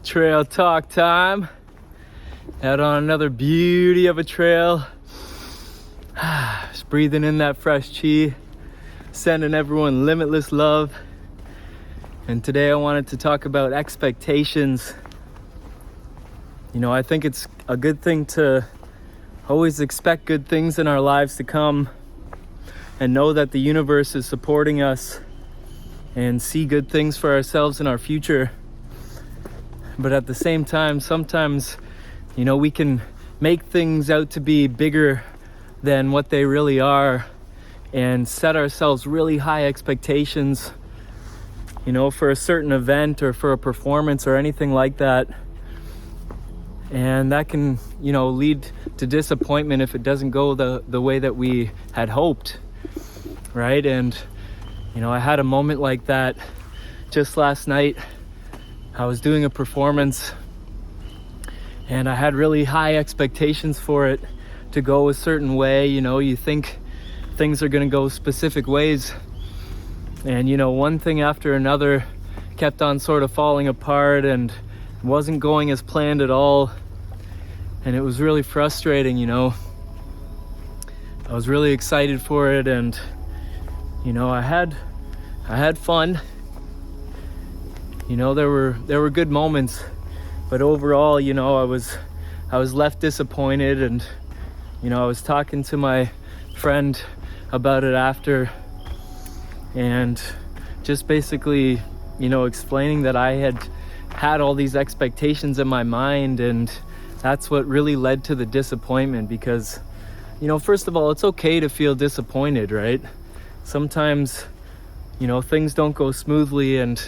Trail talk time. Out on another beauty of a trail. Just breathing in that fresh chi. Sending everyone limitless love. And today I wanted to talk about expectations. You know, I think it's a good thing to always expect good things in our lives to come and know that the universe is supporting us and see good things for ourselves in our future. But at the same time, sometimes, you know, we can make things out to be bigger than what they really are and set ourselves really high expectations, you know, for a certain event or for a performance or anything like that. And that can, you know, lead to disappointment if it doesn't go the way that we had hoped, right? And, you know, I had a moment like that just last night. I was doing a performance and I had really high expectations for it to go a certain way. You know, you think things are going to go specific ways, and you know, one thing after another kept on sort of falling apart and wasn't going as planned at all, and it was really frustrating. You know, I was really excited for it, and you know, I had fun. You know, there were good moments, but overall, you know, I was left disappointed. And you know, I was talking to my friend about it after, and just basically, you know, explaining that I had all these expectations in my mind, and that's what really led to the disappointment. Because, you know, first of all, it's okay to feel disappointed, right? Sometimes, you know, things don't go smoothly and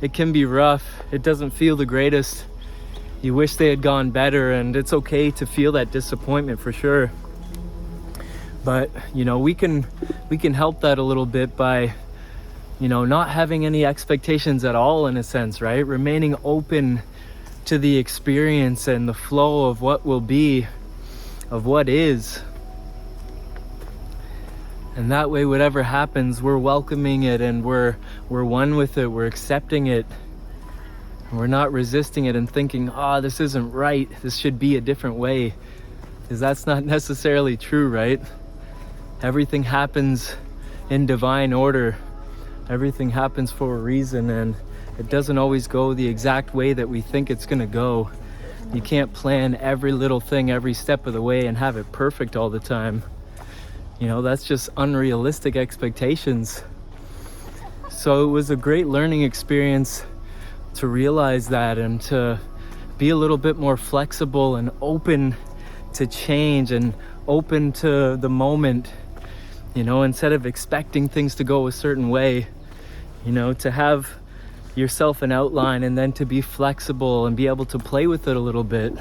it can be rough. It doesn't feel the greatest. You wish they had gone better, and it's okay to feel that disappointment for sure. But, you know, we can help that a little bit by, you know, not having any expectations at all, in a sense, right? Remaining open to the experience and the flow of what will be, of what is. And that way, whatever happens, we're welcoming it, and we're one with it. We're accepting it. And we're not resisting it and thinking, this isn't right. This should be a different way. Because that's not necessarily true, right? Everything happens in divine order. Everything happens for a reason, and it doesn't always go the exact way that we think it's going to go. You can't plan every little thing every step of the way and have it perfect all the time. You know, that's just unrealistic expectations. So it was a great learning experience to realize that, and to be a little bit more flexible and open to change and open to the moment. You know, instead of expecting things to go a certain way, you know, to have yourself an outline and then to be flexible and be able to play with it a little bit.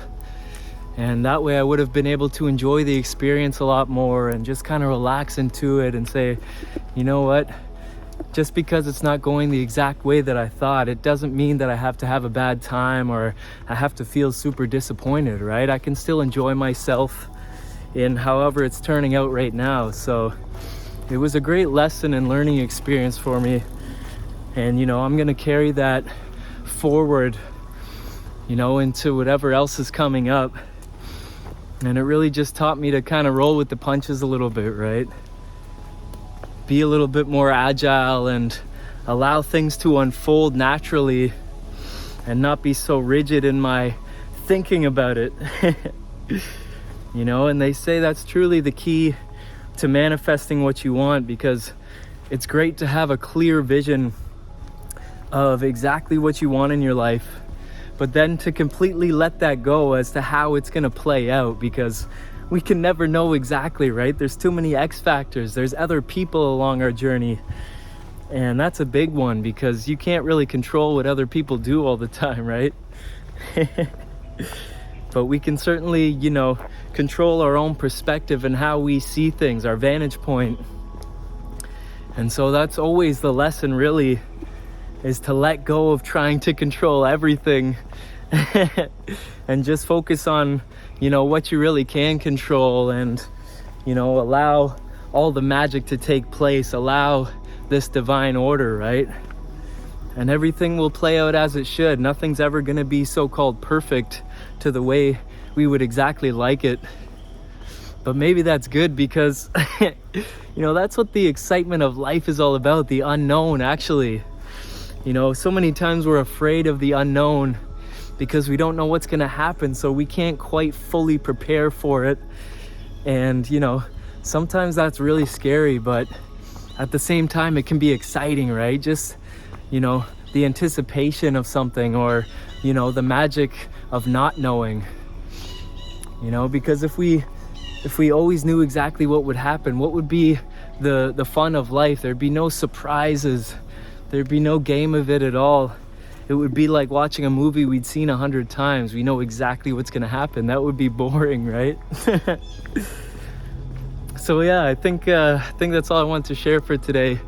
And that way I would have been able to enjoy the experience a lot more and just kind of relax into it and say, you know what, just because it's not going the exact way that I thought, it doesn't mean that I have to have a bad time or I have to feel super disappointed, right? I can still enjoy myself in however it's turning out right now. So it was a great lesson and learning experience for me. And, you know, I'm going to carry that forward, you know, into whatever else is coming up. And it really just taught me to kind of roll with the punches a little bit, right? Be a little bit more agile and allow things to unfold naturally and not be so rigid in my thinking about it. You know, and they say that's truly the key to manifesting what you want, because it's great to have a clear vision of exactly what you want in your life, but then to completely let that go as to how it's going to play out, because we can never know exactly, right? There's too many X factors. There's other people along our journey, and that's a big one, because you can't really control what other people do all the time, right? But we can certainly, you know, control our own perspective and how we see things, our vantage point. And so that's always the lesson, really, is to let go of trying to control everything and just focus on, you know, what you really can control, and, you know, allow all the magic to take place, allow this divine order, right? and everything will play out as it should. Nothing's ever going to be so-called perfect to the way we would exactly like it. But maybe that's good, because that's what the excitement of life is all about, the unknown, actually. So many times we're afraid of the unknown because we don't know what's going to happen, so we can't quite fully prepare for it. And sometimes that's really scary, but at the same time it can be exciting, right? Just the anticipation of something, or the magic of not knowing. Because if we always knew exactly what would happen, what would be the fun of life? There'd be no surprises. There'd be no game of it at all. It would be like watching a movie we'd seen 100 times. We know exactly what's gonna happen. That would be boring, right? So yeah, I think that's all I want to share for today.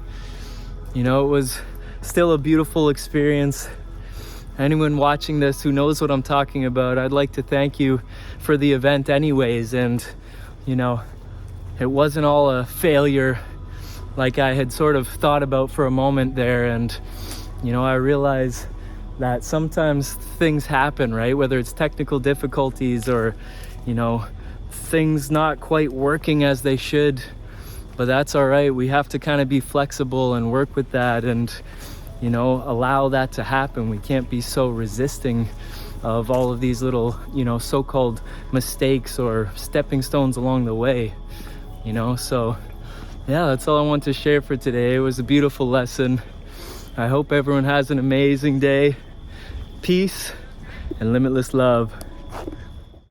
It was still a beautiful experience. Anyone watching this who knows what I'm talking about, I'd like to thank you for the event anyways. And it wasn't all a failure like I had sort of thought about for a moment there. And I realize that sometimes things happen, right? Whether it's technical difficulties or things not quite working as they should, but that's all right. We have to kind of be flexible and work with that, and allow that to happen. We can't be so resisting of all of these little so-called mistakes or stepping stones along the way. So yeah, that's all I want to share for today. It was a beautiful lesson. I hope everyone has an amazing day. Peace and limitless love.